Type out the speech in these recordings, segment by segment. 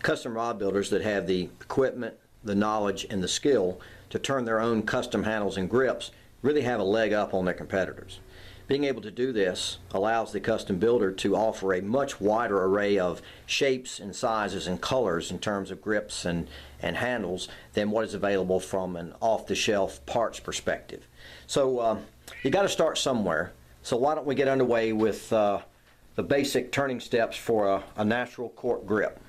custom rod builders that have the equipment, the knowledge, and the skill to turn their own custom handles and grips really have a leg up on their competitors. Being able to do this allows the custom builder to offer a much wider array of shapes and sizes and colors in terms of grips and handles than what is available from an off-the-shelf parts perspective. So you got to start somewhere. So why don't we get underway with the basic turning steps for a natural cork grip.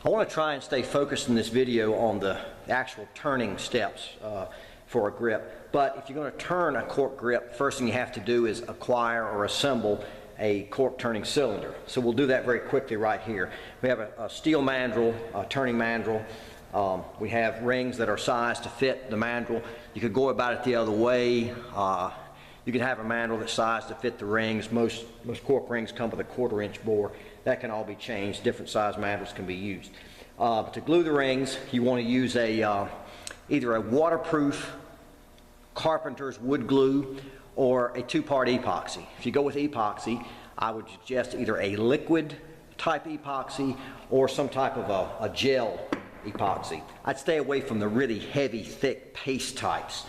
I want to try and stay focused in this video on the actual turning steps for a grip. But if you're going to turn a cork grip, first thing you have to do is acquire or assemble a cork turning cylinder. So we'll do that very quickly right here. We have a steel mandrel, a turning mandrel. We have rings that are sized to fit the mandrel. You could go about it the other way. You can have a mandrel that's sized to fit the rings. Most cork rings come with a 1/4 inch bore. That can all be changed. Different size mandrels can be used. To glue the rings, you want to use either a waterproof carpenter's wood glue or a 2-part epoxy. If you go with epoxy, I would suggest either a liquid type epoxy or some type of a gel epoxy. I'd stay away from the really heavy, thick paste types.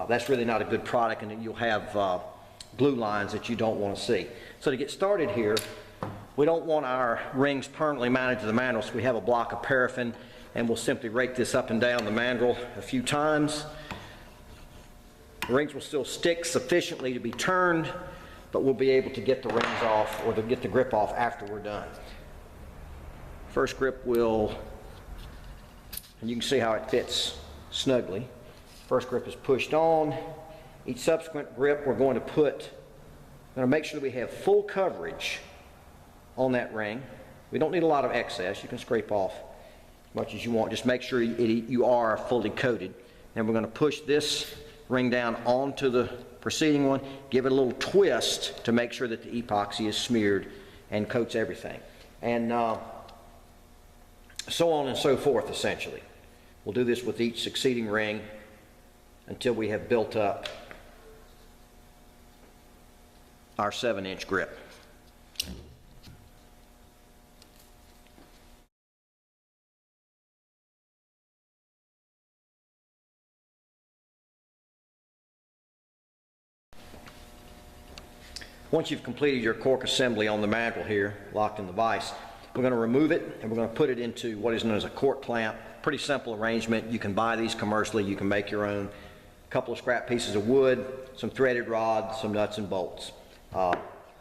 That's really not a good product, and you'll have glue lines that you don't want to see. So to get started here, we don't want our rings permanently mounted to the mandrel, so we have a block of paraffin, and we'll simply rake this up and down the mandrel a few times. The rings will still stick sufficiently to be turned, but we'll be able to get the rings off or to get the grip off after we're done. First grip will, and you can see how it fits snugly. First grip is pushed on. Each subsequent grip we're going to make sure that we have full coverage on that ring. We don't need a lot of excess. You can scrape off as much as you want. Just make sure you are fully coated. And we're going to push this ring down onto the preceding one, give it a little twist to make sure that the epoxy is smeared and coats everything. And so on and so forth, essentially. We'll do this with each succeeding ring until we have built up our 7-inch grip. Once you've completed your cork assembly on the mandrel here, locked in the vise, we're going to remove it and we're going to put it into what is known as a cork clamp. Pretty simple arrangement. You can buy these commercially. You can make your own. A couple of scrap pieces of wood, some threaded rod, some nuts and bolts.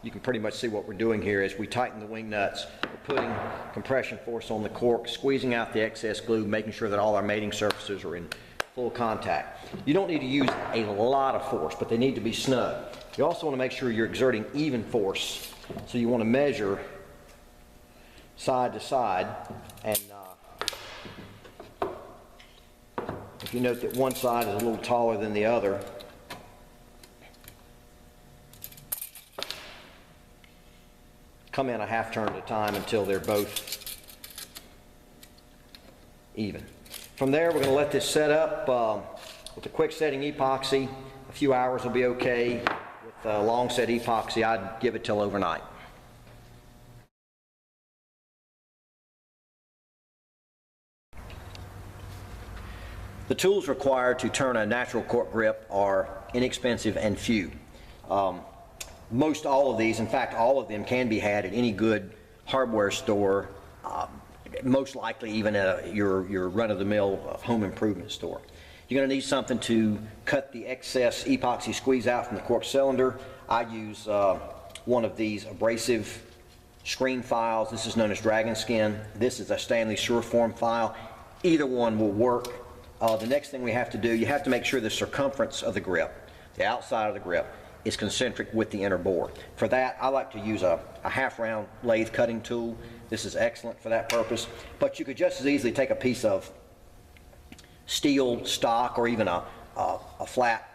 You can pretty much see what we're doing here as we tighten the wing nuts. We're putting compression force on the cork, squeezing out the excess glue, making sure that all our mating surfaces are in full contact. You don't need to use a lot of force, but they need to be snug. You also want to make sure you're exerting even force. So you want to measure side to side, and if you note that one side is a little taller than the other, come in a half turn at a time until they're both even. From there, we're going to let this set up with a quick setting epoxy. A few hours will be okay. With a long set epoxy, I'd give it till overnight. The tools required to turn a natural cork grip are inexpensive and few. Most all of these, in fact all of them, can be had at any good hardware store, most likely even at your run-of-the-mill home improvement store. You're going to need something to cut the excess epoxy squeeze out from the cork cylinder. I use one of these abrasive screen files. This is known as Dragon Skin. This is a Stanley Sureform file. Either one will work. The next thing we have to do, you have to make sure the circumference of the grip, the outside of the grip, is concentric with the inner bore. For that, I like to use a half-round lathe cutting tool. This is excellent for that purpose. But you could just as easily take a piece of steel stock or even a flat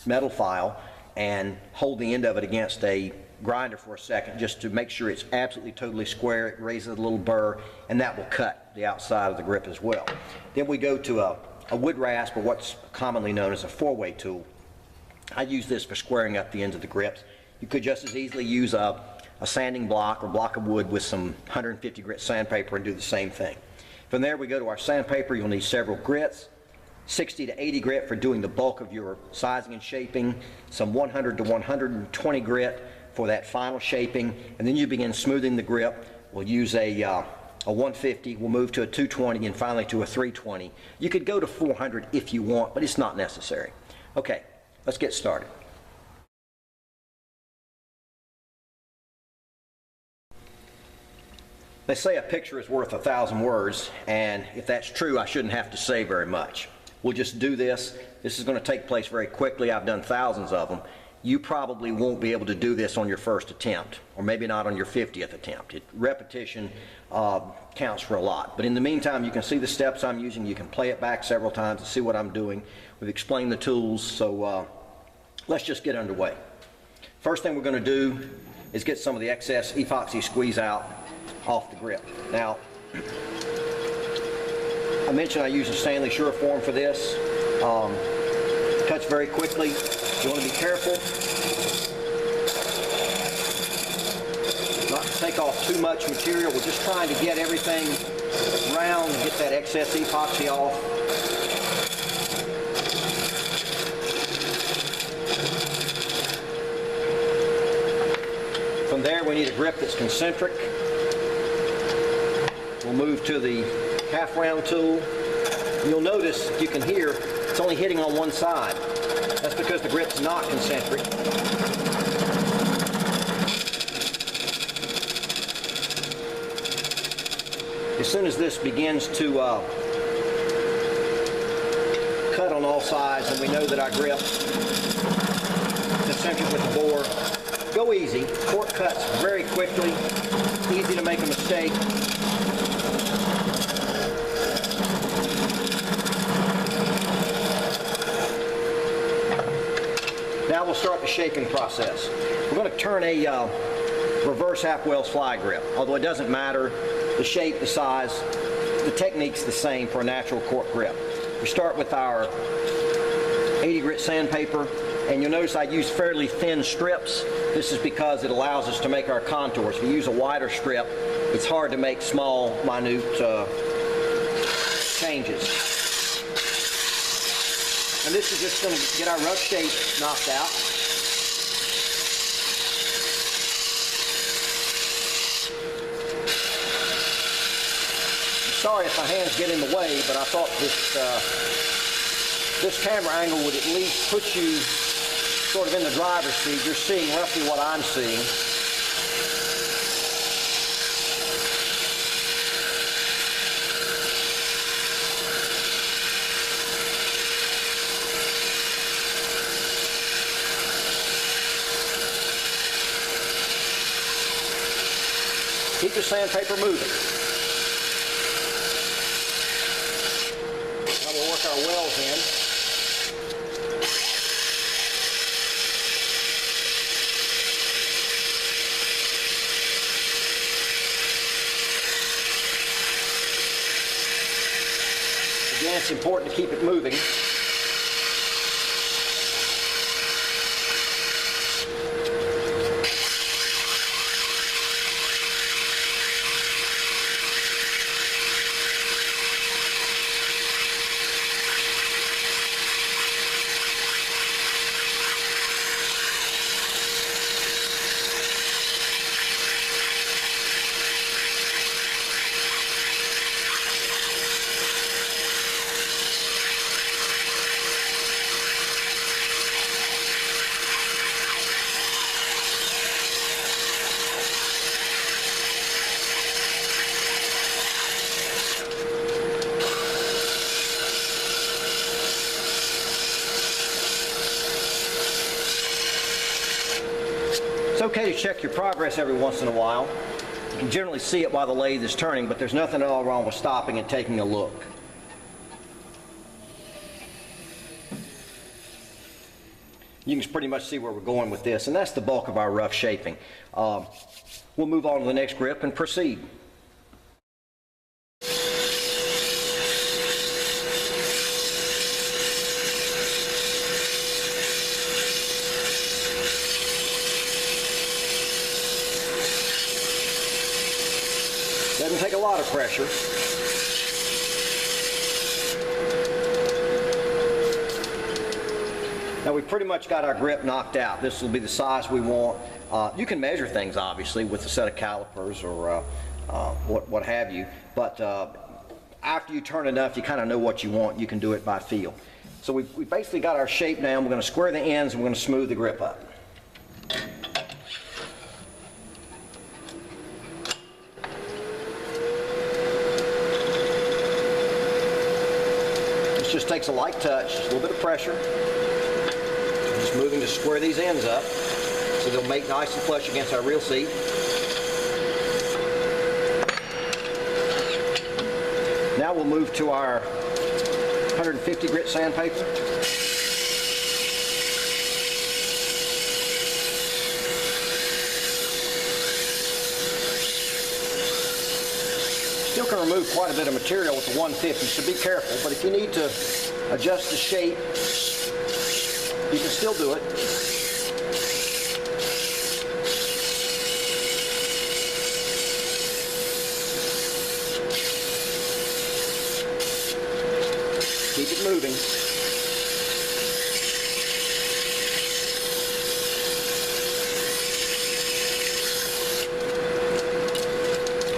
metal file and hold the end of it against a grinder for a second just to make sure it's absolutely totally square. It raises a little burr, and that will cut the outside of the grip as well. Then we go to a wood rasp, or what's commonly known as a 4-way tool. I use this for squaring up the ends of the grips. You could just as easily use a sanding block or block of wood with some 150 grit sandpaper and do the same thing. From there we go to our sandpaper. You'll need several grits, 60 to 80 grit for doing the bulk of your sizing and shaping, some 100 to 120 grit for that final shaping, and then you begin smoothing the grip. We'll use a 150, we'll move to a 220, and finally to a 320. You could go to 400 if you want, but it's not necessary. Okay, let's get started. They say a picture is worth 1,000 words, and if that's true, I shouldn't have to say very much. We'll just do this. This is going to take place very quickly. I've done thousands of them. You probably won't be able to do this on your first attempt, or maybe not on your 50th attempt. Repetition counts for a lot. But in the meantime, you can see the steps I'm using. You can play it back several times to see what I'm doing. We've explained the tools, so let's just get underway. First thing we're going to do is get some of the excess epoxy squeeze out off the grip. Now, I mentioned I use a Stanley Sureform for this. Cuts very quickly. You want to be careful not to take off too much material. We're just trying to get everything round and get that excess epoxy off. From there we need a grip that's concentric. We'll move to the half round tool. You'll notice, you can hear, it's only hitting on one side. That's because the grip's not concentric. As soon as this begins to cut on all sides, and we know that our grip is concentric with the bore, go easy. Cork cuts very quickly, easy to make a mistake. Now we'll start the shaping process. We're going to turn a reverse half Wells fly grip. Although it doesn't matter, the shape, the size, the technique's the same for a natural cork grip. We start with our 80 grit sandpaper, and you'll notice I use fairly thin strips. This is because it allows us to make our contours. If you use a wider strip, it's hard to make small, minute changes. And this is just going to get our rough shape knocked out. I'm sorry if my hands get in the way, but I thought this camera angle would at least put you sort of in the driver's seat. You're seeing roughly what I'm seeing. Keep the sandpaper moving. Now we'll work our wells in. Again, it's important to keep it moving. It's okay to check your progress every once in a while. You can generally see it while the lathe is turning, but there's nothing at all wrong with stopping and taking a look. You can pretty much see where we're going with this, and that's the bulk of our rough shaping. We'll move on to the next grip and proceed. take a lot of pressure. Now we've pretty much got our grip knocked out. This will be the size we want. You can measure things obviously with a set of calipers or what have you, but after you turn enough, you kind of know what you want. You can do it by feel. So we've basically got our shape down. We're going to square the ends and we're going to smooth the grip up. This just takes a light touch, just a little bit of pressure. Just moving to square these ends up so they'll make nice and flush against our reel seat. Now we'll move to our 150 grit sandpaper. Still can remove quite a bit of material with the 150, so be careful. But if you need to adjust the shape, you can still do it. Keep it moving.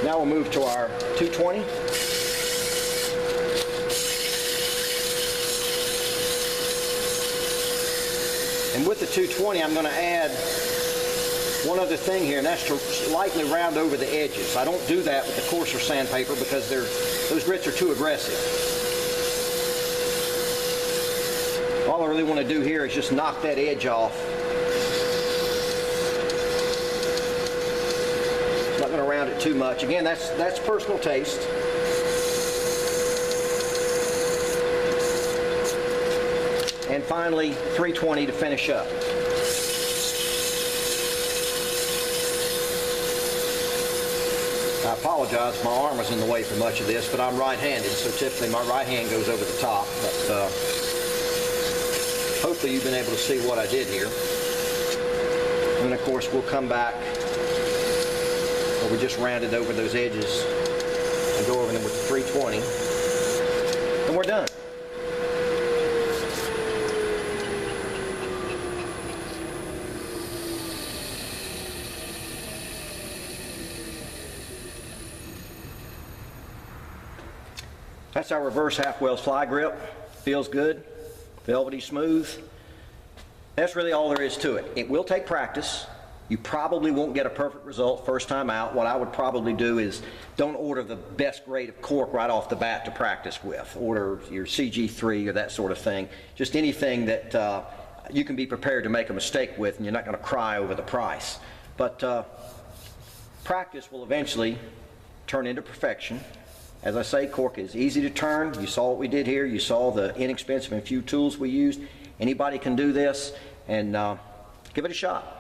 Now we'll move to our 220. And with the 220, I'm going to add one other thing here, and that's to lightly round over the edges. I don't do that with the coarser sandpaper because those grits are too aggressive. All I really want to do here is just knock that edge off. Not going to round it too much. Again, that's personal taste. And finally, 320 to finish up. I apologize, my arm was in the way for much of this, but I'm right-handed, so typically my right hand goes over the top. But hopefully you've been able to see what I did here. And of course, we'll come back where we just rounded over those edges and go over them with the 320, and we're done. That's our reverse half weld fly grip. Feels good, velvety smooth. That's really all there is to it. It will take practice. You probably won't get a perfect result first time out. What I would probably do is don't order the best grade of cork right off the bat to practice with. Order your CG3 or that sort of thing. Just anything that you can be prepared to make a mistake with and you're not going to cry over the price. But practice will eventually turn into perfection. As I say, cork is easy to turn. You saw what we did here. You saw the inexpensive and few tools we used. Anybody can do this, and give it a shot.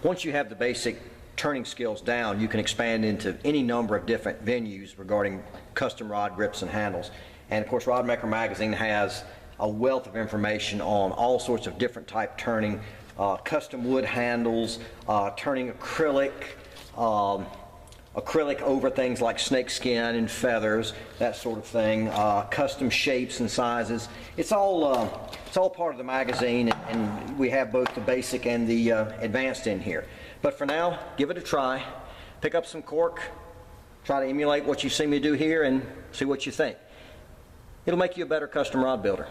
Once you have the basic turning skills down, you can expand into any number of different venues regarding custom rod grips and handles. And of course, RodMaker magazine has a wealth of information on all sorts of different type turning, custom wood handles, turning acrylic, acrylic over things like snake skin and feathers, that sort of thing, custom shapes and sizes. It's all part of the magazine, and we have both the basic and the advanced in here. But for now, give it a try. Pick up some cork, try to emulate what you see me do here, and see what you think. It'll make you a better custom rod builder.